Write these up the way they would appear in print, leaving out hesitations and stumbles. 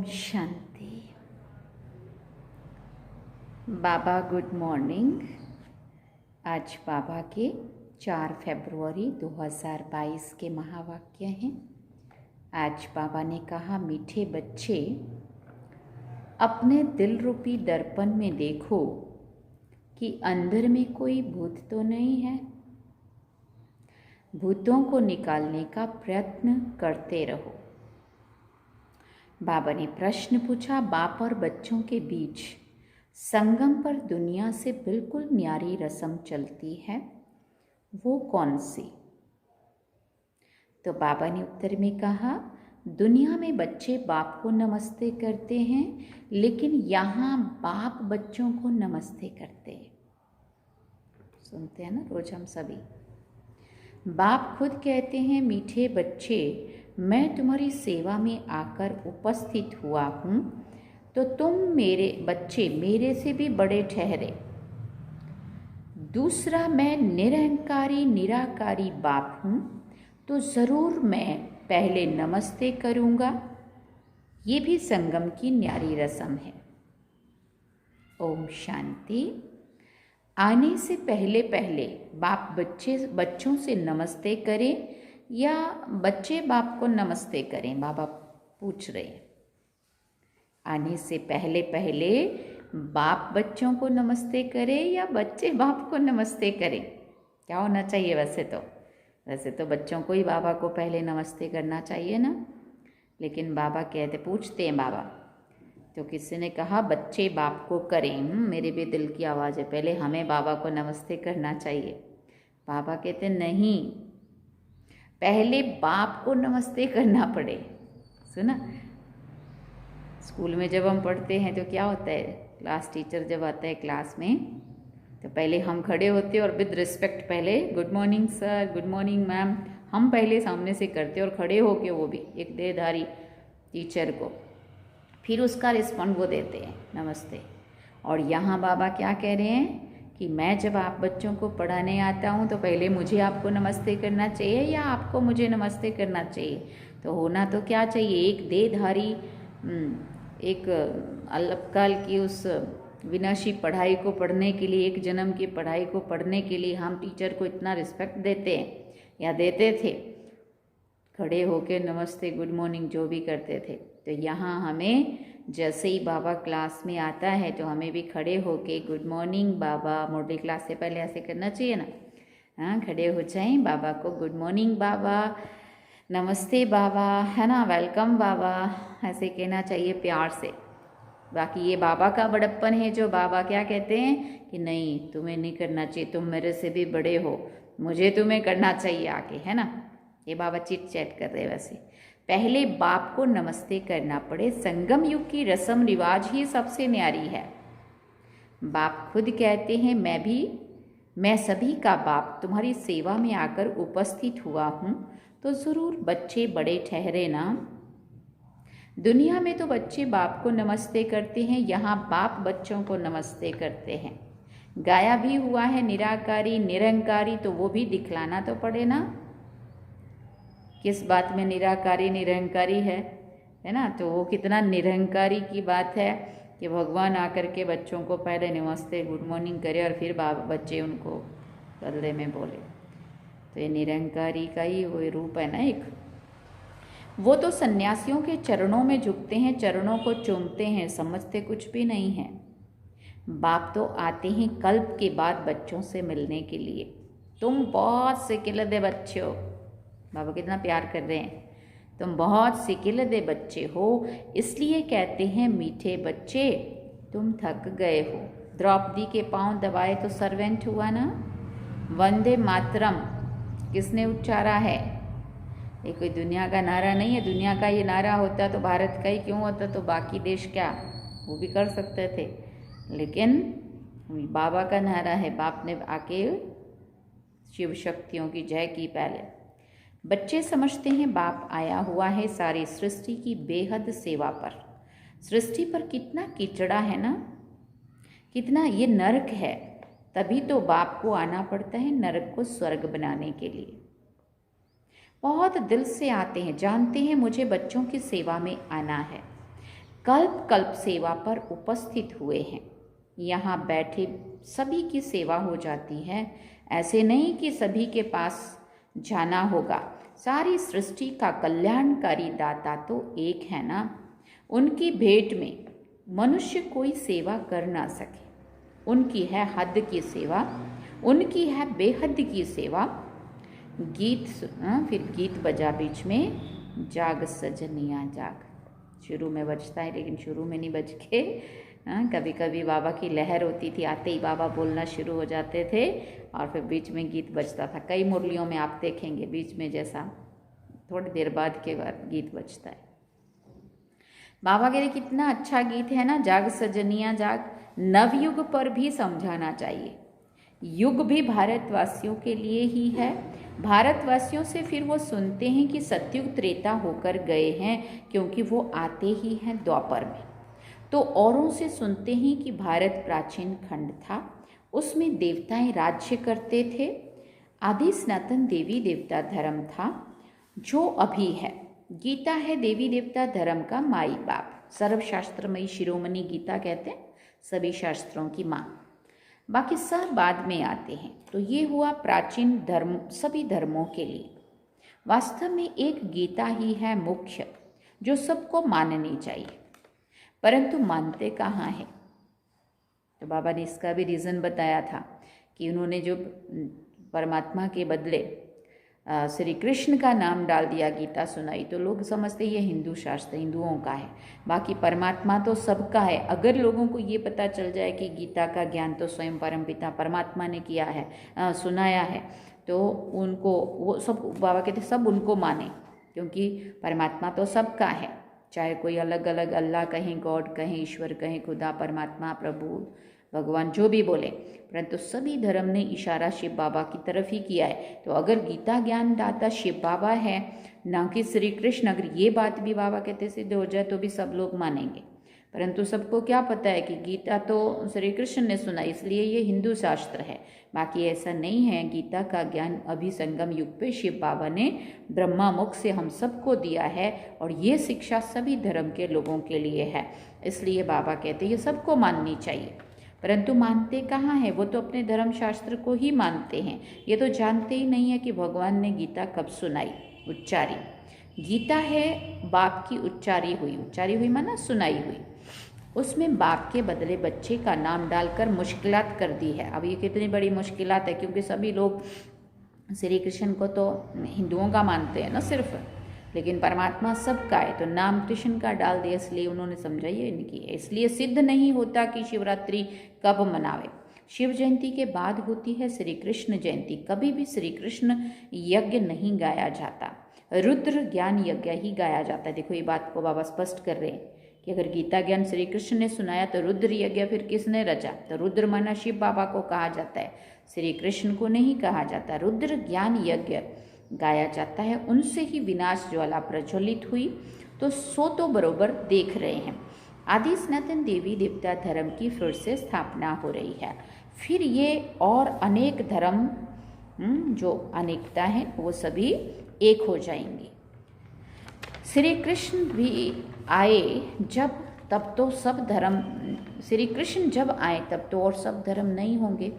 शांति। बाबा good morning. आज बाबा के 4 फरवरी 2022 के महावाक्य हैं। आज बाबा ने कहा, मीठे बच्चे, अपने दिल रूपी दर्पण में देखो कि अंदर में कोई भूत तो नहीं है। भूतों को निकालने का प्रयत्न करते रहो। बाबा ने प्रश्न पूछा, बाप और बच्चों के बीच संगम पर दुनिया से बिल्कुल न्यारी रस्म चलती है, वो कौन सी? तो बाबा ने उत्तर में कहा, दुनिया में बच्चे बाप को नमस्ते करते हैं, लेकिन यहाँ बाप बच्चों को नमस्ते करते हैं। सुनते हैं ना रोज हम सभी। बाप खुद कहते हैं, मीठे बच्चे, मैं तुम्हारी सेवा में आकर उपस्थित हुआ हूँ, तो तुम मेरे बच्चे मेरे से भी बड़े ठहरे। दूसरा, मैं निरहंकारी निराकारी बाप हूँ, तो ज़रूर मैं पहले नमस्ते करूँगा। ये भी संगम की न्यारी रस्म है। ओम शांति। आने से पहले पहले बाप बच्चों से नमस्ते करें या बच्चे बाप को नमस्ते करें? बाबा पूछ रहे हैं। आने से पहले पहले बाप बच्चों को नमस्ते करें या बच्चे बाप को नमस्ते करें? क्या होना चाहिए? वैसे तो बच्चों को ही बाबा को पहले नमस्ते करना चाहिए ना। लेकिन बाबा पूछते हैं बाबा, तो किसी ने कहा बच्चे बाप को करें। मेरे भी दिल की आवाज़ है, पहले हमें बाबा को नमस्ते करना चाहिए। बाबा कहते नहीं, पहले बाप को नमस्ते करना पड़े। सुना, स्कूल में जब हम पढ़ते हैं तो क्या होता है, क्लास टीचर जब आता है क्लास में, तो पहले हम खड़े होते हैं और विद रिस्पेक्ट पहले good morning sir, good morning ma'am, हम पहले सामने से करते और खड़े होके वो भी एक देहधारी टीचर को, फिर उसका रिस्पॉन्ड वो देते हैं नमस्ते। और यहाँ बाबा क्या कह रहे हैं कि मैं जब आप बच्चों को पढ़ाने आता हूँ तो पहले मुझे आपको नमस्ते करना चाहिए या आपको मुझे नमस्ते करना चाहिए? तो होना तो क्या चाहिए, एक देहधारी, एक अल्पकाल की उस विनाशी पढ़ाई को पढ़ने के लिए, एक जन्म की पढ़ाई को पढ़ने के लिए हम टीचर को इतना रिस्पेक्ट देते हैं या देते थे, खड़े होके नमस्ते गुड मॉर्निंग जो भी करते थे। तो यहाँ हमें जैसे ही बाबा क्लास में आता है तो हमें भी खड़े होके गुड मॉर्निंग बाबा, मॉडल क्लास से पहले ऐसे करना चाहिए ना। हाँ, खड़े हो जाएं, बाबा को गुड मॉर्निंग बाबा, नमस्ते बाबा, है ना, वेलकम बाबा, ऐसे कहना चाहिए प्यार से। बाकी ये बाबा का बड़प्पन है जो बाबा क्या कहते हैं कि नहीं, तुम्हें नहीं करना चाहिए, तुम मेरे से भी बड़े हो, मुझे तुम्हें करना चाहिए आके, है ना। ये बाबा चिट चैट कर रहे हैं। वैसे पहले बाप को नमस्ते करना पड़े। संगम युग की रस्म रिवाज ही सबसे न्यारी है। बाप खुद कहते हैं, मैं सभी का बाप तुम्हारी सेवा में आकर उपस्थित हुआ हूँ, तो ज़रूर बच्चे बड़े ठहरे ना। दुनिया में तो बच्चे बाप को नमस्ते करते हैं, यहाँ बाप बच्चों को नमस्ते करते हैं। गाया भी हुआ है निराकारी निरंकारी, तो वो भी दिखलाना तो पड़े ना। किस बात में निराकारी निरंकारी है ना। तो वो कितना निरंकारी की बात है कि भगवान आकर के बच्चों को पहले नमस्ते गुड मॉर्निंग करे और फिर बच्चे उनको बदले में बोले। तो ये निरंकारी का ही वो रूप है ना एक। वो तो सन्यासियों के चरणों में झुकते हैं, चरणों को चूमते हैं, समझते कुछ भी नहीं है। बाप तो आते हैं कल्प के बाद बच्चों से मिलने के लिए। तुम बहुत सिकिलदे बच्चे हो, बाबा कितना प्यार कर रहे हैं, तुम बहुत सिकिलदे बच्चे हो, इसलिए कहते हैं मीठे बच्चे, तुम थक गए हो। द्रौपदी के पांव दबाए तो सर्वेंट हुआ ना। वंदे मातरम किसने उच्चारा है? ये कोई दुनिया का नारा नहीं है। दुनिया का ये नारा होता तो भारत का ही क्यों होता, तो बाकी देश क्या वो भी कर सकते थे, लेकिन बाबा का नारा है। बाप ने आके शिव शक्तियों की जय की पहले। बच्चे समझते हैं बाप आया हुआ है सारी सृष्टि की बेहद सेवा पर। सृष्टि पर कितना कीचड़ा है ना, कितना ये नरक है, तभी तो बाप को आना पड़ता है नरक को स्वर्ग बनाने के लिए। बहुत दिल से आते हैं, जानते हैं मुझे बच्चों की सेवा में आना है। कल्प कल्प सेवा पर उपस्थित हुए हैं। यहाँ बैठे सभी की सेवा हो जाती है। ऐसे नहीं कि सभी के पास जाना होगा। सारी सृष्टि का कल्याणकारी दाता तो एक है ना। उनकी भेंट में मनुष्य कोई सेवा कर ना सके। उनकी है हद की सेवा, उनकी है बेहद की सेवा। फिर गीत बजा बीच में, जाग सजनिया जाग। शुरू में बजता है लेकिन शुरू में नहीं बज के कभी कभी बाबा की लहर होती थी, आते ही बाबा बोलना शुरू हो जाते थे और फिर बीच में गीत बजता था। कई मुरलियों में आप देखेंगे बीच में जैसा थोड़ी देर बाद के बाद गीत बजता है। बाबा के लिए कितना अच्छा गीत है ना, जाग सजनिया जाग। नवयुग पर भी समझाना चाहिए। युग भी भारतवासियों के लिए ही है। भारतवासियों से फिर वो सुनते हैं कि सतयुग त्रेता होकर गए हैं, क्योंकि वो आते ही हैं द्वापर में। तो औरों से सुनते हैं कि भारत प्राचीन खंड था, उसमें देवताएं राज्य करते थे। आदि सनातन देवी देवता धर्म था जो अभी है। गीता है देवी देवता धर्म का माई बाप। सर्वशास्त्रमयी शिरोमणि गीता कहते हैं, सभी शास्त्रों की माँ। बाकी सब बाद में आते हैं। तो ये हुआ प्राचीन धर्म सभी धर्मों के लिए। वास्तव में एक गीता ही है मुख्य, जो सबको माननी चाहिए, परंतु मानते कहाँ हैं। तो बाबा ने इसका भी रीज़न बताया था कि उन्होंने जो परमात्मा के बदले श्री कृष्ण का नाम डाल दिया, गीता सुनाई, तो लोग समझते ये हिंदू शास्त्र हिंदुओं का है, बाकी परमात्मा तो सबका है। अगर लोगों को ये पता चल जाए कि गीता का ज्ञान तो स्वयं परमपिता परमात्मा ने किया है, सुनाया है, तो उनको वो सब बाबा कहते सब उनको माने, क्योंकि परमात्मा तो सबका है। चाहे कोई अलग अलग अल्लाह कहें, गॉड कहें, ईश्वर कहें, खुदा, परमात्मा, प्रभु, भगवान जो भी बोले, परंतु सभी धर्म ने इशारा शिव बाबा की तरफ ही किया है। तो अगर गीता ज्ञान दाता शिव बाबा है, ना कि श्री कृष्ण, अगर ये बात भी बाबा कहते सिद्ध हो जाए तो भी सब लोग मानेंगे। परंतु सबको क्या पता है कि गीता तो श्री कृष्ण ने सुना, इसलिए ये हिंदू शास्त्र है। बाकी ऐसा नहीं है। गीता का ज्ञान अभी संगम युग पे शिव बाबा ने ब्रह्मा मुख से हम सबको दिया है, और ये शिक्षा सभी धर्म के लोगों के लिए है। इसलिए बाबा कहते हैं ये सबको माननी चाहिए, परंतु मानते कहाँ हैं। वो तो अपने धर्म शास्त्र को ही मानते हैं, ये तो जानते ही नहीं है कि भगवान ने गीता कब सुनाई, उच्चारी। गीता है बाप की उच्चारी हुई माना सुनाई हुई। उसमें बाप के बदले बच्चे का नाम डालकर मुश्किलात कर दी है। अब ये कितनी बड़ी मुश्किलात है, क्योंकि सभी लोग श्री कृष्ण को तो हिंदुओं का मानते हैं ना सिर्फ, लेकिन परमात्मा सबका है। तो नाम कृष्ण का डाल दिया, इसलिए उन्होंने समझा ये इनकी है। इसलिए सिद्ध नहीं होता कि शिवरात्रि कब मनावे। शिव जयंती के बाद होती है श्री कृष्ण जयंती। कभी भी श्री कृष्ण यज्ञ नहीं गाया जाता, रुद्र ज्ञान यज्ञ ही गाया जाता है। देखो ये बात को बाबा स्पष्ट कर रहे हैं कि अगर गीता ज्ञान श्री कृष्ण ने सुनाया तो रुद्र यज्ञ फिर किसने रचा। तो रुद्र माना शिव बाबा को कहा जाता है, श्री कृष्ण को नहीं कहा जाता। रुद्र ज्ञान यज्ञ गाया जाता है, उनसे ही विनाश ज्वाला प्रज्वलित हुई। तो सो तो बरोबर देख रहे हैं। आदि सनातन देवी देवता धर्म की फिर से स्थापना हो रही है। फिर ये और अनेक धर्म जो अनेकता है वो सभी एक हो जाएंगी। श्री कृष्ण भी आए जब, तब तो सब धर्म, श्री कृष्ण जब आए तब तो और सब धर्म नहीं होंगे।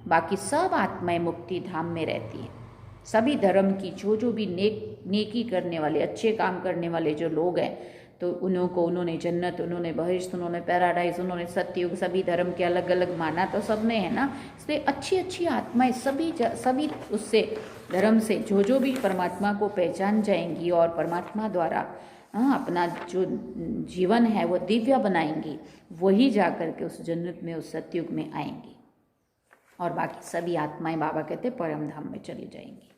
बाकी सब आत्माएं मुक्ति धाम में रहती है। सभी धर्म की जो भी नेकी करने वाले, अच्छे काम करने वाले जो लोग हैं, तो उन्होंने जन्नत, उन्होंने बहिश्त, उन्होंने पैराडाइज, उन्होंने सत्ययुग, सभी धर्म के अलग अलग माना तो सब में है ना। इसलिए अच्छी अच्छी आत्माएं सभी उससे धर्म से जो भी परमात्मा को पहचान जाएंगी और परमात्मा द्वारा अपना जो जीवन है वो दिव्य बनाएंगी, वही जाकर के उस जन्नत में, उस सतयुग में आएंगी। और बाकी सभी आत्माएं बाबा कहते परम धाम में चली जाएंगी।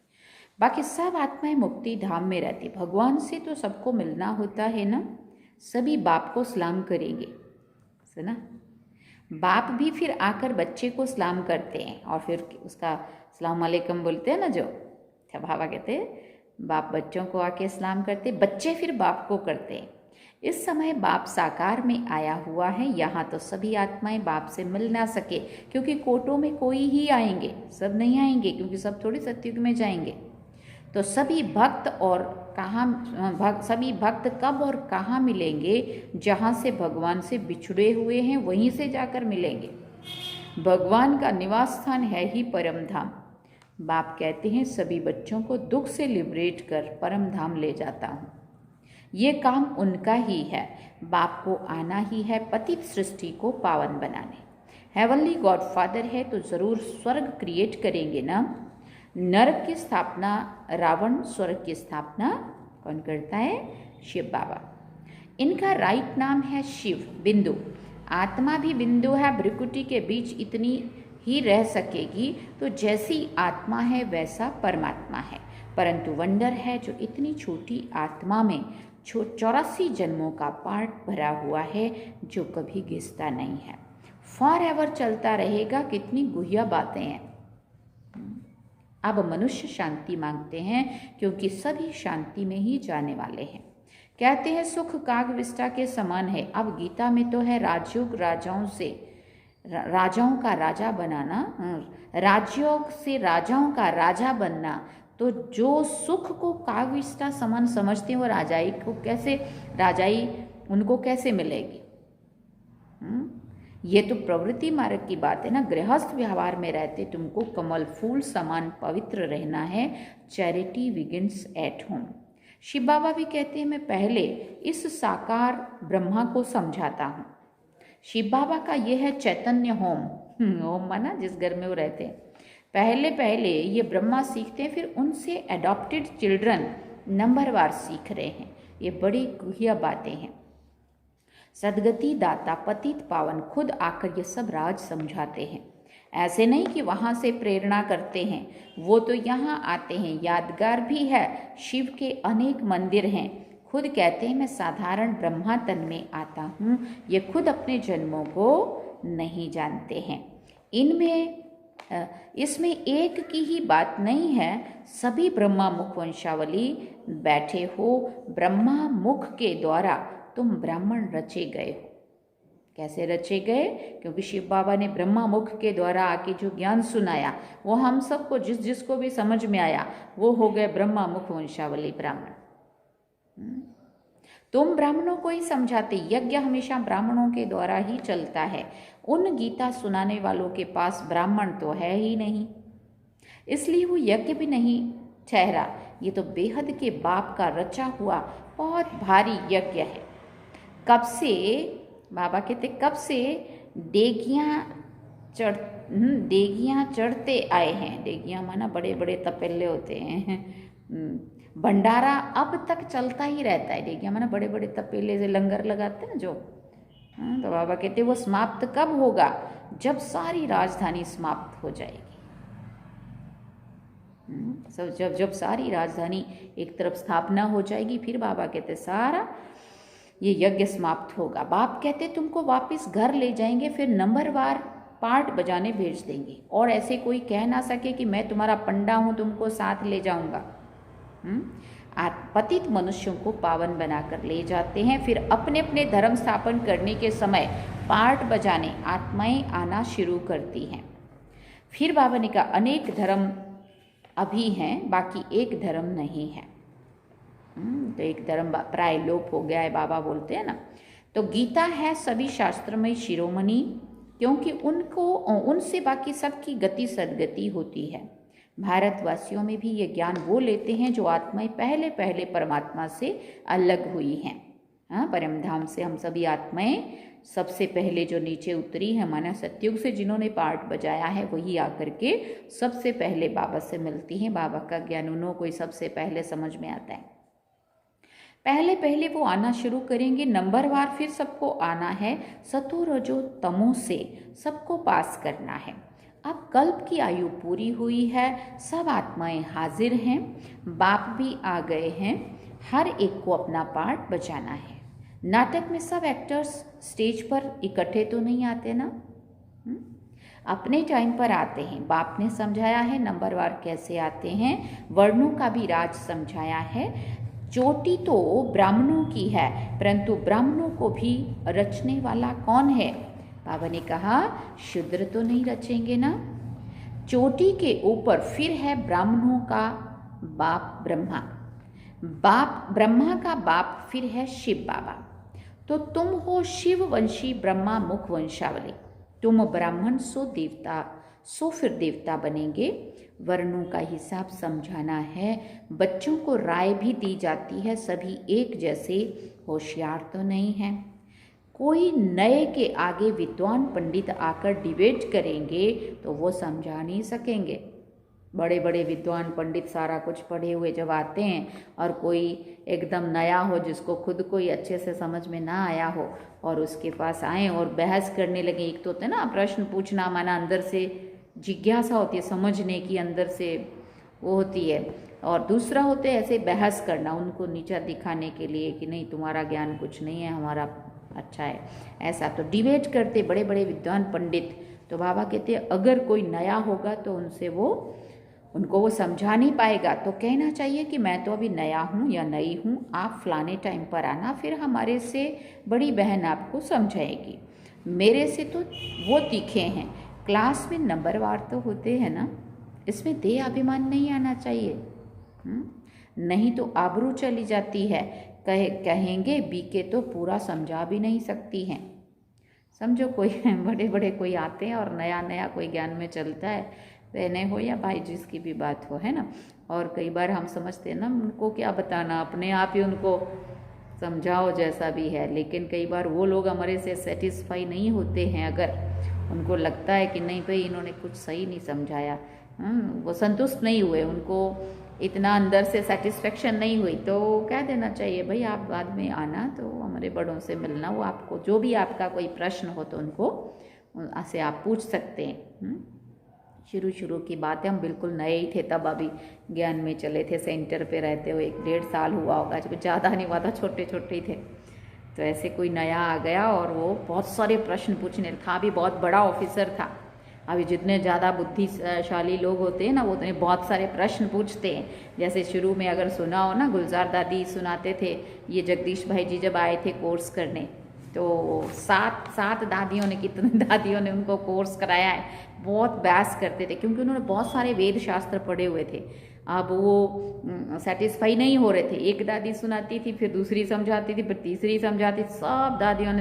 बाकी सब आत्माएं मुक्ति धाम में रहती। भगवान से तो सबको मिलना होता है ना। सभी बाप को सलाम करेंगे, सुना। बाप भी फिर आकर बच्चे को सलाम करते हैं और फिर उसका सलाम अलैकुम बोलते हैं ना। जो बाबा कहते हैं बाप बच्चों को आके सलाम करते, बच्चे फिर बाप को करते हैं। इस समय बाप साकार में आया हुआ है। यहाँ तो सभी आत्माएं बाप से मिल ना सके, क्योंकि कोटों में कोई ही आएंगे, सब नहीं आएंगे, क्योंकि सब थोड़ी सतयुग में जाएंगे। तो सभी भक्त और सभी भक्त कब और कहाँ मिलेंगे? जहाँ से भगवान से बिछड़े हुए हैं वहीं से जाकर मिलेंगे। भगवान का निवास स्थान है ही परम धाम। बाप कहते हैं सभी बच्चों को दुख से लिबरेट कर परम धाम ले जाता हूँ। ये काम उनका ही है। बाप को आना ही है पतित सृष्टि को पावन बनाने। हेवनली गॉडफादर है तो ज़रूर स्वर्ग क्रिएट करेंगे ना। नरक की स्थापना रावण, स्वर्ग की स्थापना कौन करता है? शिव बाबा। इनका राइट नाम है शिव बिंदु। आत्मा भी बिंदु है। भ्रिकुटी के बीच इतनी ही रह सकेगी तो जैसी आत्मा है वैसा परमात्मा है। परंतु वंडर है जो इतनी छोटी आत्मा में 84 जन्मों का पार्ट भरा हुआ है जो कभी घिसता नहीं है, फॉर एवर चलता रहेगा। कितनी गुह्य बातें हैं। अब मनुष्य शांति मांगते हैं क्योंकि सभी शांति में ही जाने वाले हैं। कहते हैं सुख कागविष्टा के समान है। अब गीता में तो है राजयोग राजाओं का राजा बनाना, राजयोग से राजाओं का राजा बनना। तो जो सुख को कागविष्टा समान समझते हैं वो राजाई उनको कैसे मिलेगी? ये तो प्रवृत्ति मार्ग की बात है ना। गृहस्थ व्यवहार में रहते तुमको कमल फूल समान पवित्र रहना है। Charity begins at home. Shiv Baba भी कहते हैं मैं पहले इस साकार ब्रह्मा को समझाता हूँ। शिव बाबा का ये है चैतन्य होम। होम माना जिस घर में वो रहते हैं। पहले ये ब्रह्मा सीखते हैं, फिर उनसे एडॉप्टेड चिल्ड्रन नंबरवार सीख रहे हैं। ये बड़ी गुह्य बातें हैं। सदगति दाता पतित पावन खुद आकर ये सब राज समझाते हैं। ऐसे नहीं कि वहाँ से प्रेरणा करते हैं, वो तो यहाँ आते हैं। यादगार भी है, शिव के अनेक मंदिर हैं। खुद कहते हैं मैं साधारण ब्रह्मा तन में आता हूँ। ये खुद अपने जन्मों को नहीं जानते हैं। इसमें एक की ही बात नहीं है। सभी ब्रह्मा मुख वंशावली बैठे हो। ब्रह्मा मुख के द्वारा तुम ब्राह्मण रचे गए हो। कैसे रचे गए? क्योंकि शिव बाबा ने ब्रह्मा मुख के द्वारा आके जो ज्ञान सुनाया वो हम सबको जिसको भी समझ में आया वो हो गए ब्रह्मा मुख वंशावली ब्राह्मण। तुम ब्राह्मणों को ही समझाते। यज्ञ हमेशा ब्राह्मणों के द्वारा ही चलता है। उन गीता सुनाने वालों के पास ब्राह्मण तो है ही नहीं, इसलिए वो यज्ञ भी नहीं ठहरा। ये तो बेहद के बाप का रचा हुआ बहुत भारी यज्ञ है। कब से बाबा कहते कब से डेगियाँ चढ़ते आए हैं। डेगियाँ माना बड़े बड़े तपेले होते हैं। भंडारा अब तक चलता ही रहता है। डेगियाँ माना बड़े बड़े तपेले से लंगर लगाते हैं जो। तो बाबा कहते वो समाप्त कब होगा? जब सारी राजधानी समाप्त हो जाएगी। जब सारी राजधानी एक तरफ स्थापना हो जाएगी फिर बाबा कहते सारा ये यज्ञ समाप्त होगा। बाप कहते तुमको वापस घर ले जाएंगे, फिर नंबरवार पार्ट बजाने भेज देंगे और ऐसे कोई कह ना सके कि मैं तुम्हारा पंडा हूँ तुमको साथ ले जाऊंगा। पतित मनुष्यों को पावन बनाकर ले जाते हैं। फिर अपने अपने धर्म स्थापन करने के समय पार्ट बजाने आत्माएं आना शुरू करती हैं। फिर बाबा ने कहा अनेक धर्म अभी हैं, बाकी एक धर्म नहीं है। तो एक धर्म प्राय लोप हो गया है बाबा बोलते हैं ना। तो गीता है सभी शास्त्र में शिरोमणि, क्योंकि उनसे बाकी सबकी गति सदगति होती है। भारतवासियों में भी ये ज्ञान वो लेते हैं जो आत्माएं पहले पहले परमात्मा से अलग हुई हैं। परम धाम से हम सभी आत्माएं सबसे पहले जो नीचे उतरी है माना सतयुग से जिन्होंने पार्ट बजाया है वही आकर के सबसे पहले बाबा से मिलती हैं। बाबा का ज्ञान उन्हों को ही सबसे पहले समझ में आता है। पहले वो आना शुरू करेंगे नंबरवार, फिर सबको आना है। सतो रजो तमो से सबको पास करना है। अब कल्प की आयु पूरी हुई है, सब आत्माएं हाजिर हैं, बाप भी आ गए हैं। हर एक को अपना पार्ट बजाना है। नाटक में सब एक्टर्स स्टेज पर इकट्ठे तो नहीं आते ना, अपने टाइम पर आते हैं। बाप ने समझाया है नंबरवार कैसे आते हैं। वर्णों का भी राज समझाया है। चोटी तो ब्राह्मणों की है, परंतु ब्राह्मणों को भी रचने वाला कौन है? बाबा ने कहा शूद्र तो नहीं रचेंगे ना। चोटी के ऊपर फिर है ब्राह्मणों का बाप ब्रह्मा। बाप ब्रह्मा का बाप फिर है शिव बाबा। तो तुम हो शिव वंशी ब्रह्मा मुख वंशावली। तुम ब्राह्मण सो देवता, सो फिर देवता बनेंगे। वर्णों का हिसाब समझाना है। बच्चों को राय भी दी जाती है, सभी एक जैसे होशियार तो नहीं हैं। कोई नए के आगे विद्वान पंडित आकर डिबेट करेंगे तो वो समझा नहीं सकेंगे। बड़े बड़े विद्वान पंडित सारा कुछ पढ़े हुए जब आते हैं और कोई एकदम नया हो, जिसको खुद को ही अच्छे से समझ में ना आया हो, और उसके पास आए और बहस करने लगे। एक तो होता है ना प्रश्न पूछना, माना अंदर से जिज्ञासा होती है, समझने की अंदर से वो होती है, और दूसरा होते है ऐसे बहस करना, उनको नीचा दिखाने के लिए कि नहीं तुम्हारा ज्ञान कुछ नहीं है, हमारा अच्छा है। ऐसा तो डिबेट करते बड़े बड़े विद्वान पंडित। तो बाबा कहते हैं अगर कोई नया होगा तो उनको वो समझा नहीं पाएगा, तो कहना चाहिए कि मैं तो अभी नया हूँ या नई हूँ, आप फलाने टाइम पर आना, फिर हमारे से बड़ी बहन आपको समझाएगी। मेरे से तो वो तीखे हैं। क्लास में नंबरवार तो होते हैं ना, इसमें देह अभिमान नहीं आना चाहिए। नहीं तो आबरू चली जाती है। कहेंगे बीके तो पूरा समझा भी नहीं सकती हैं। समझो कोई बड़े बड़े कोई आते हैं और नया नया कोई ज्ञान में चलता है, बहने हो या भाई जिसकी भी बात हो, है ना। और कई बार हम समझते हैं ना उनको क्या बताना, अपने आप ही उनको समझाओ जैसा भी है, लेकिन कई बार वो लोग हमारे से सेटिस्फाई नहीं होते हैं। अगर उनको लगता है कि नहीं भाई इन्होंने कुछ सही नहीं समझाया, वो संतुष्ट नहीं हुए, उनको इतना अंदर से सेटिस्फेक्शन नहीं हुई, तो कह देना चाहिए भाई आप बाद में आना, तो हमारे बड़ों से मिलना, वो आपको जो भी आपका कोई प्रश्न हो तो उनको से आप पूछ सकते हैं। शुरू की बात है, हम बिल्कुल नए ही थे तब, अभी ज्ञान में चले थे, सेंटर पे रहते हुए 1-1.5 साल हुआ होगा, जब ज़्यादा नहीं हुआ था, छोटे छोटे ही थे। तो ऐसे कोई नया आ गया और वो बहुत सारे प्रश्न पूछने था, भी बहुत बड़ा ऑफिसर था। अभी जितने ज़्यादा बुद्धिशाली लोग होते हैं ना, वो उतने बहुत सारे प्रश्न पूछते हैं। जैसे शुरू में अगर सुना हो ना, गुलजार दादी सुनाते थे, ये जगदीश भाई जी जब आए थे कोर्स करने, तो सात दादियों ने, कितने दादियों ने उनको कोर्स कराया है। बहुत बहस करते थे क्योंकि उन्होंने बहुत सारे वेद शास्त्र पढ़े हुए थे। अब वो सेटिस्फाई नहीं हो रहे थे, एक दादी सुनाती थी, फिर दूसरी समझाती थी, फिर तीसरी समझाती थी, सब दादियों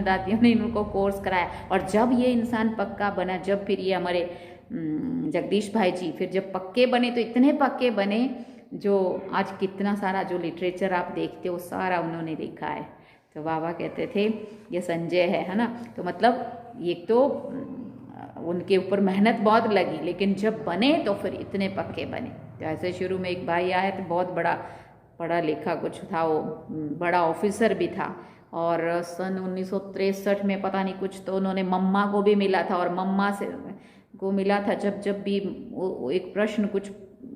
ने इनको कोर्स कराया। और जब ये इंसान पक्का बना, जब फिर ये हमारे जगदीश भाई जी फिर जब पक्के बने, तो इतने पक्के बने जो आज कितना सारा जो लिटरेचर आप देखते हो सारा उन्होंने लिखा है। तो बाबा कहते थे ये संजय है ना। तो मतलब एक तो उनके ऊपर मेहनत बहुत लगी, लेकिन जब बने तो फिर इतने पक्के बने। तो ऐसे शुरू में एक भाई आया तो बहुत बड़ा पढ़ा लिखा कुछ था, वो बड़ा ऑफिसर भी था, और सन 1963 में पता नहीं कुछ, तो उन्होंने मम्मा को भी मिला था, और मम्मा से को मिला था जब भी वो एक प्रश्न कुछ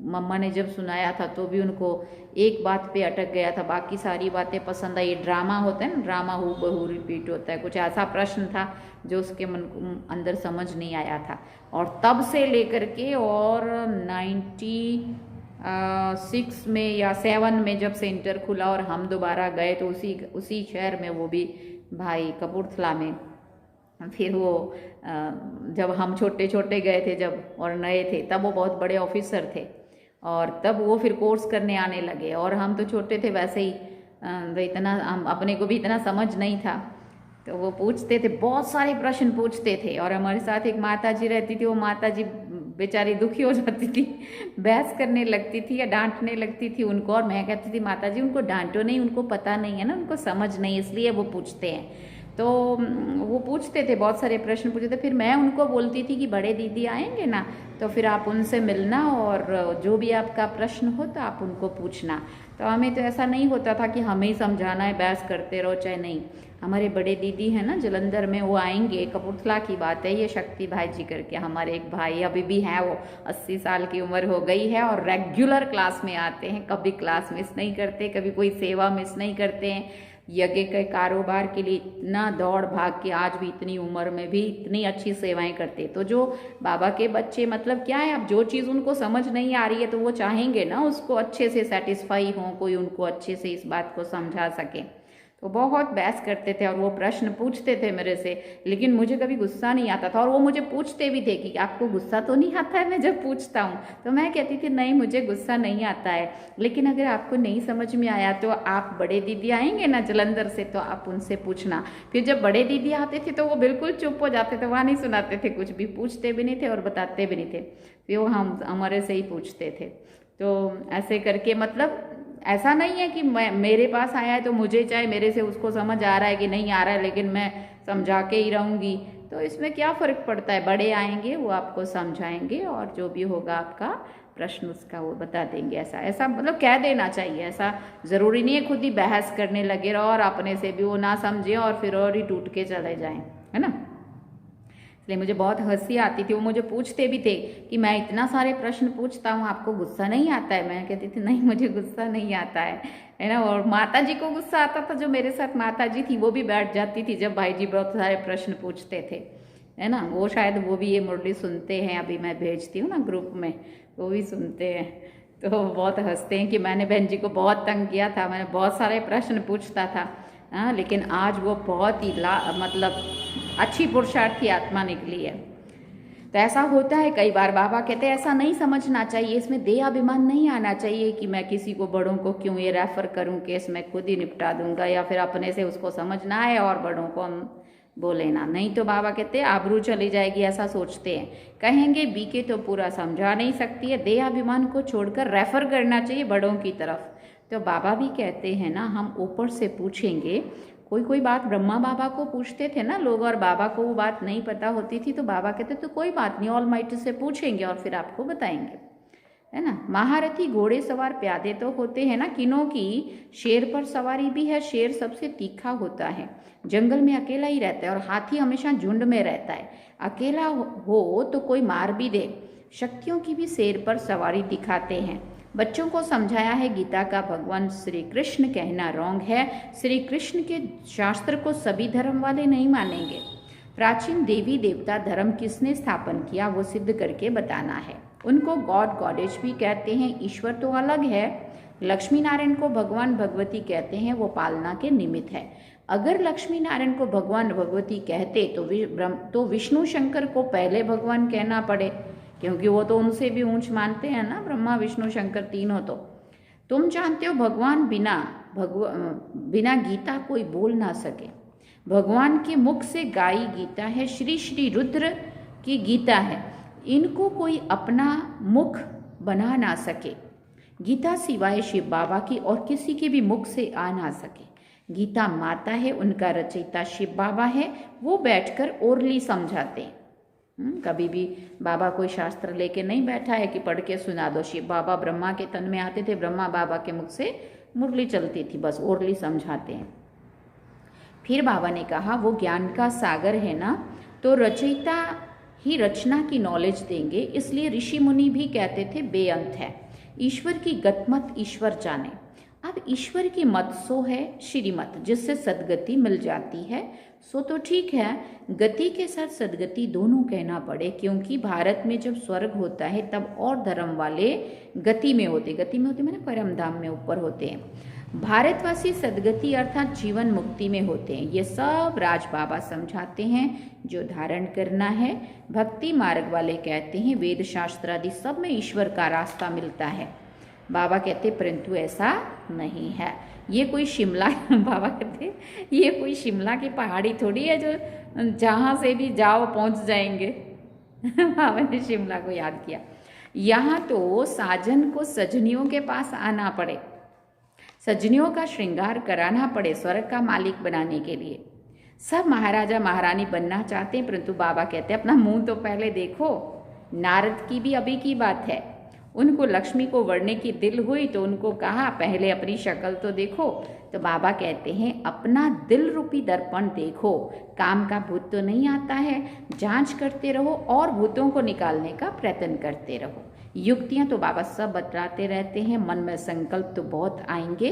मम्मा ने जब सुनाया था, तो भी उनको एक बात पे अटक गया था, बाकी सारी बातें पसंद आई। ड्रामा होता है ना, ड्रामा हु बहू रिपीट होता है, कुछ ऐसा प्रश्न था जो उसके मन अंदर समझ नहीं आया था। और तब से लेकर के और 96 में या 7 में जब सेंटर खुला और हम दोबारा गए, तो उसी शहर में, वो भी भाई कपूरथला में, फिर वो जब हम छोटे छोटे गए थे जब और नए थे, तब वो बहुत बड़े ऑफिसर थे, और तब वो फिर कोर्स करने आने लगे, और हम तो छोटे थे वैसे ही, तो इतना हम अपने को भी इतना समझ नहीं था। तो वो पूछते थे, बहुत सारे प्रश्न पूछते थे। और हमारे साथ एक माता जी रहती थी, वो माता जी बेचारी दुखी हो जाती थी, बहस करने लगती थी या डांटने लगती थी उनको, और मैं कहती थी माता जी उनको डांटो नहीं, उनको पता नहीं है ना, उनको समझ नहीं, इसलिए वो पूछते हैं। तो वो पूछते थे, बहुत सारे प्रश्न पूछते थे। फिर मैं उनको बोलती थी कि बड़े दीदी आएंगे ना, तो फिर आप उनसे मिलना, और जो भी आपका प्रश्न हो तो आप उनको पूछना। तो हमें तो ऐसा नहीं होता था कि हमें ही समझाना है, बहस करते रहो चाहे नहीं। हमारे बड़े दीदी हैं ना जलंधर में, वो आएंगे, कपूरथला की बात है ये, शक्ति भाई जी करके हमारे एक भाई अभी भी हैं, वो 80 साल की उम्र हो गई है, और रेगुलर क्लास में आते हैं, कभी क्लास मिस नहीं करते, कभी कोई सेवा मिस नहीं करते हैं। यज्ञ के कारोबार के लिए इतना दौड़ भाग के आज भी इतनी उम्र में भी इतनी अच्छी सेवाएं करते। तो जो बाबा के बच्चे, मतलब क्या है, अब जो चीज़ उनको समझ नहीं आ रही है तो वो चाहेंगे ना उसको अच्छे से सेटिस्फाई हो, कोई उनको अच्छे से इस बात को समझा सके। वो बहुत बहस करते थे और वो प्रश्न पूछते थे मेरे से, लेकिन मुझे कभी गुस्सा नहीं आता था। और वो मुझे पूछते भी थे कि आपको गुस्सा तो नहीं आता है मैं जब पूछता हूँ? तो मैं कहती थी नहीं, मुझे गुस्सा नहीं आता है, लेकिन अगर आपको नहीं समझ में आया तो आप बड़े दीदी आएंगे ना जलंधर से, तो आप उनसे पूछना। फिर जब बड़े दीदी आते थे तो वो बिल्कुल चुप हो जाते थे, वहाँ नहीं सुनाते थे कुछ भी, पूछते भी नहीं थे और बताते भी नहीं थे, फिर वो हमारे से ही पूछते थे। तो ऐसे करके मतलब ऐसा नहीं है कि मेरे पास आया है तो मुझे चाहे मेरे से उसको समझ आ रहा है कि नहीं आ रहा है, लेकिन मैं समझा के ही रहूँगी, तो इसमें क्या फ़र्क पड़ता है। बड़े आएंगे वो आपको समझाएंगे और जो भी होगा आपका प्रश्न उसका वो बता देंगे। ऐसा ऐसा मतलब कह देना चाहिए, ऐसा ज़रूरी नहीं है खुद ही बहस करने लगे और अपने से भी वो ना समझे और फिर और ही टूट के चले जाएं, है ना। इसलिए मुझे बहुत हंसी आती थी। वो मुझे पूछते भी थे कि मैं इतना सारे प्रश्न पूछता हूँ, आपको गुस्सा नहीं आता है? मैं कहती थी नहीं, मुझे गुस्सा नहीं आता है ना। और माता जी को गुस्सा आता था, जो मेरे साथ माता जी थी वो भी बैठ जाती थी जब भाई जी बहुत सारे प्रश्न पूछते थे, है ना। वो शायद वो भी ये मुरली सुनते हैं, अभी मैं भेजती हूँ ना ग्रुप में, वो भी सुनते हैं। तो बहुत हंसते हैं कि मैंने बहन जी को बहुत तंग किया था, मैंने बहुत सारे प्रश्न पूछता था, हाँ, लेकिन आज वो बहुत ही मतलब अच्छी पुरुषार्थी आत्मा निकली है। तो ऐसा होता है कई बार। बाबा कहते हैं ऐसा नहीं समझना चाहिए, इसमें देह अभिमान नहीं आना चाहिए कि मैं किसी को बड़ों को क्यों ये रेफर करूं, केस मैं खुद ही निपटा दूंगा, या फिर अपने से उसको समझना है और बड़ों को हम बोले ना। नहीं तो बाबा कहते हैं आबरू चली जाएगी, ऐसा सोचते हैं। कहेंगे बीके तो पूरा समझा नहीं सकती है, देह अभिमान को छोड़कर रेफर करना चाहिए बड़ों की तरफ। तो बाबा भी कहते हैं ना, हम ऊपर से पूछेंगे। कोई बात ब्रह्मा बाबा को पूछते थे ना लोग, और बाबा को वो बात नहीं पता होती थी, तो बाबा कहते तो कोई बात नहीं, ऑल माइटी से पूछेंगे और फिर आपको बताएंगे, है ना। महारथी घोड़े सवार प्यादे तो होते हैं ना, किनों की शेर पर सवारी भी है। शेर सबसे तीखा होता है, जंगल में अकेला ही रहता है, और हाथी हमेशा झुंड में रहता है। अकेला हो तो कोई मार भी दे। शक्तियों की भी शेर पर सवारी दिखाते हैं। बच्चों को समझाया है गीता का भगवान श्री कृष्ण कहना रॉन्ग है। श्री कृष्ण के शास्त्र को सभी धर्म वाले नहीं मानेंगे। प्राचीन देवी देवता धर्म किसने स्थापन किया वो सिद्ध करके बताना है। उनको गॉड गॉडेज भी कहते हैं, ईश्वर तो अलग है। लक्ष्मी नारायण को भगवान भगवती कहते हैं, वो पालना के निमित्त है। अगर लक्ष्मी नारायण को भगवान भगवती कहते तो विष्णु शंकर को पहले भगवान कहना पड़े, क्योंकि वो तो उनसे भी ऊंच मानते हैं ना, ब्रह्मा विष्णु शंकर तीनों। तो तुम जानते हो भगवान बिना गीता कोई बोल ना सके। भगवान के मुख से गाई गीता है, श्री श्री रुद्र की गीता है। इनको कोई अपना मुख बना ना सके। गीता सिवाय शिव बाबा की और किसी के भी मुख से आ ना सके। गीता माता है, उनका रचयिता शिव बाबा है, वो बैठकर ओरली समझाते हैं। कभी भी बाबा कोई शास्त्र लेके नहीं बैठा है कि पढ़ के सुना दो। शिव बाबा ब्रह्मा के तन में आते थे, ब्रह्मा बाबा के मुख से मुरली चलती थी, बस ओरली समझाते हैं। फिर बाबा ने कहा वो ज्ञान का सागर है ना, तो रचयिता ही रचना की नॉलेज देंगे, इसलिए ऋषि मुनि भी कहते थे बेअंत है। ईश्वर की गतमत ईश्वर जाने। अब ईश्वर की मत सो है श्रीमत, जिससे सदगति मिल जाती है, सो तो ठीक है। गति के साथ सदगति दोनों कहना पड़े, क्योंकि भारत में जब स्वर्ग होता है तब और धर्म वाले गति में होते मैंने परम धाम में ऊपर होते हैं। भारतवासी सदगति अर्थात जीवन मुक्ति में होते हैं। ये सब राज बाबा समझाते हैं जो धारण करना है। भक्ति मार्ग वाले कहते हैं वेद शास्त्र आदि सब में ईश्वर का रास्ता मिलता है। बाबा कहते परंतु ऐसा नहीं है। ये कोई शिमला बाबा कहते ये कोई शिमला की पहाड़ी थोड़ी है जो जहाँ से भी जाओ पहुँच जाएंगे। बाबा ने शिमला को याद किया। यहाँ तो साजन को सजनियों के पास आना पड़े, सजनियों का श्रृंगार कराना पड़े स्वर्ग का मालिक बनाने के लिए। सब महाराजा महारानी बनना चाहते हैं, परंतु बाबा कहते हैं अपना मुंह तो पहले देखो। नारद की भी अभी की बात है, उनको लक्ष्मी को वरने की दिल हुई तो उनको कहा पहले अपनी शक्ल तो देखो। तो बाबा कहते हैं अपना दिल रूपी दर्पण देखो। काम का भूत तो नहीं आता है, जांच करते रहो और भूतों को निकालने का प्रयत्न करते रहो। युक्तियां तो बाबा सब बतलाते रहते हैं। मन में संकल्प तो बहुत आएंगे,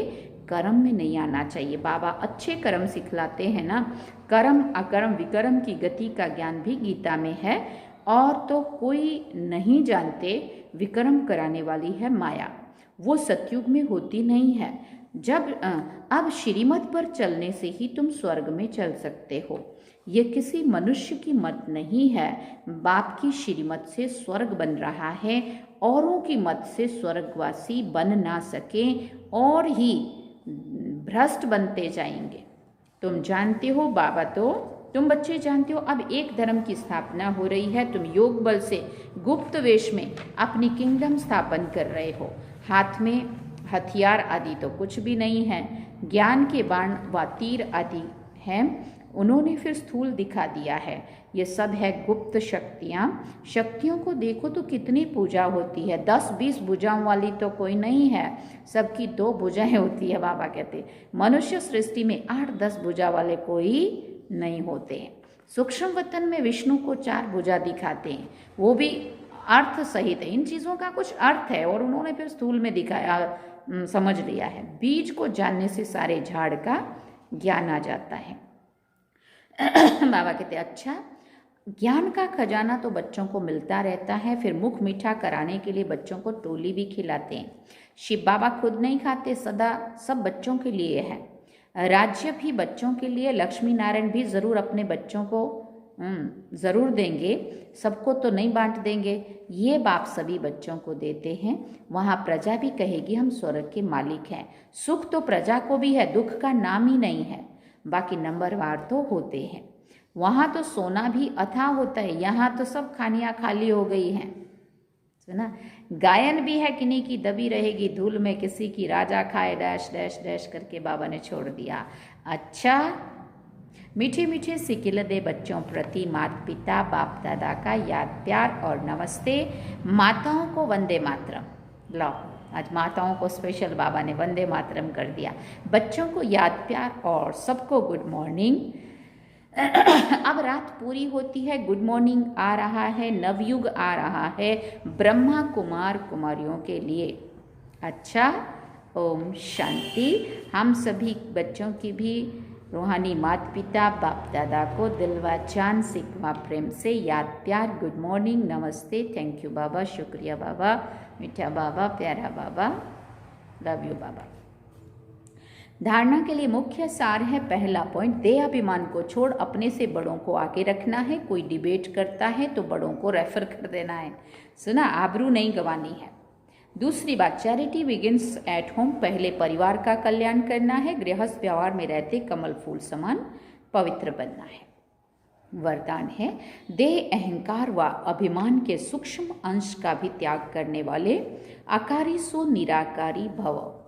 कर्म में नहीं आना चाहिए। बाबा अच्छे कर्म सिखलाते हैं ना। कर्म अकर्म विकर्म की गति का ज्ञान भी गीता में है, और तो कोई नहीं जानते। विक्रम कराने वाली है माया। वो सतयुग में होती नहीं है। अब श्रीमत पर चलने से ही तुम स्वर्ग में चल सकते हो। ये किसी मनुष्य की मत नहीं है। बाप की श्रीमत से स्वर्ग बन रहा है, औरों की मत से स्वर्गवासी बन ना सके और ही भ्रष्ट बनते जाएंगे। तुम जानते हो बाबा, तो तुम बच्चे जानते हो, अब एक धर्म की स्थापना हो रही है। तुम योग बल से गुप्त वेश में अपनी किंगडम स्थापन कर रहे हो। हाथ में हथियार आदि तो कुछ भी नहीं है, ज्ञान के बाण व तीर आदि हैं। उन्होंने फिर स्थूल दिखा दिया है। ये सब है गुप्त शक्तियाँ। शक्तियों को देखो तो कितनी पूजा होती है। 10-20 भुजाओं वाली तो कोई नहीं है, सबकी 2 भुजाएं होती है। बाबा कहते मनुष्य सृष्टि में 8-10 भुजा वाले कोई नहीं होते हैं। सूक्ष्म वतन में विष्णु को 4 भुजा दिखाते हैं, वो भी अर्थ सहित है। इन चीज़ों का कुछ अर्थ है और उन्होंने फिर स्थूल में दिखाया, समझ लिया है। बीज को जानने से सारे झाड़ का ज्ञान आ जाता है। बाबा कहते अच्छा, ज्ञान का खजाना तो बच्चों को मिलता रहता है, फिर मुख मीठा कराने के लिए बच्चों को टोली भी खिलाते हैं। शिव बाबा खुद नहीं खाते, सदा सब बच्चों के लिए है। राज्य भी बच्चों के लिए, लक्ष्मी नारायण भी ज़रूर अपने बच्चों को ज़रूर देंगे, सबको तो नहीं बांट देंगे। ये बाप सभी बच्चों को देते हैं। वहाँ प्रजा भी कहेगी हम स्वर्ग के मालिक हैं। सुख तो प्रजा को भी है, दुख का नाम ही नहीं है। बाकी नंबरवार तो होते हैं। वहाँ तो सोना भी अथाह होता है, यहाँ तो सब खानियाँ खाली हो गई हैं। सुना, गायन भी है, किन्हीं की दबी रहेगी धूल में, किसी की राजा खाए डैश डैश डैश करके बाबा ने छोड़ दिया। अच्छा, मीठे मीठे सिकिल दे बच्चों प्रति माता पिता बाप दादा का याद प्यार और नमस्ते। माताओं को वंदे मातरम। लो, आज माताओं को स्पेशल बाबा ने वंदे मातरम कर दिया। बच्चों को याद प्यार और सबको गुड मॉर्निंग। अब रात पूरी होती है, गुड मॉर्निंग आ रहा है, नवयुग आ रहा है ब्रह्मा कुमार कुमारियों के लिए। अच्छा, ओम शांति। हम सभी बच्चों की भी रूहानी माता पिता बाप दादा को दिलवा जान सिकवा प्रेम से याद प्यार, गुड मॉर्निंग, नमस्ते, थैंक यू बाबा, शुक्रिया बाबा, मीठा बाबा, प्यारा बाबा, लव यू बाबा। धारणा के लिए मुख्य सार है, पहला पॉइंट, देह अभिमान को छोड़ अपने से बड़ों को आगे रखना है। कोई डिबेट करता है तो बड़ों को रेफर कर देना है। सुना, आबरू नहीं गंवानी है। दूसरी बात, चैरिटी बिगिंस एट होम। पहले परिवार का कल्याण करना है। गृहस्थ व्यवहार में रहते कमल फूल समान पवित्र बनना है। वरदान है, देह अहंकार व अभिमान के सूक्ष्म अंश का भी त्याग करने वाले आकारी सो निराकारी भव।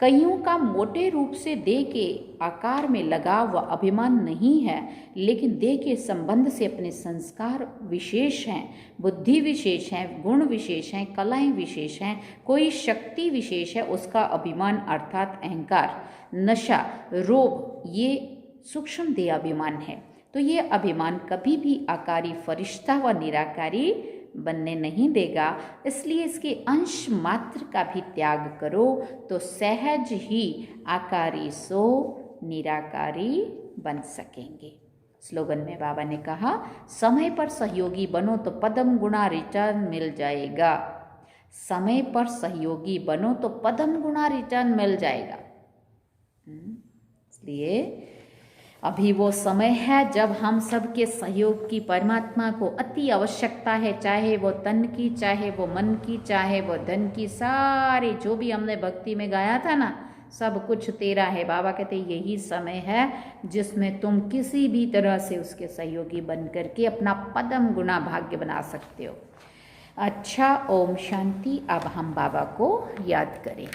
कईयों का मोटे रूप से देह के आकार में लगाव व अभिमान नहीं है, लेकिन देह के संबंध से अपने संस्कार विशेष हैं, बुद्धि विशेष है, गुण विशेष हैं, कलाएं विशेष हैं, कोई शक्ति विशेष है, उसका अभिमान अर्थात अहंकार, नशा, रोग, ये सूक्ष्म देह अभिमान है। तो ये अभिमान कभी भी आकारी फरिश्ता व निराकारी बनने नहीं देगा। इसलिए इसके अंश मात्र का भी त्याग करो तो सहज ही आकारी सो निराकारी बन सकेंगे। स्लोगन में बाबा ने कहा, समय पर सहयोगी बनो तो पदम गुणा रिटर्न मिल जाएगा। समय पर सहयोगी बनो तो पदम गुणा रिटर्न मिल जाएगा। इसलिए अभी वो समय है जब हम सबके सहयोग की परमात्मा को अति आवश्यकता है, चाहे वो तन की, चाहे वो मन की, चाहे वो धन की। सारे जो भी हमने भक्ति में गाया था ना, सब कुछ तेरा है। बाबा कहते यही समय है जिसमें तुम किसी भी तरह से उसके सहयोगी बन करके अपना पदम गुणा भाग्य बना सकते हो। अच्छा, ओम शांति। अब हम बाबा को याद करें।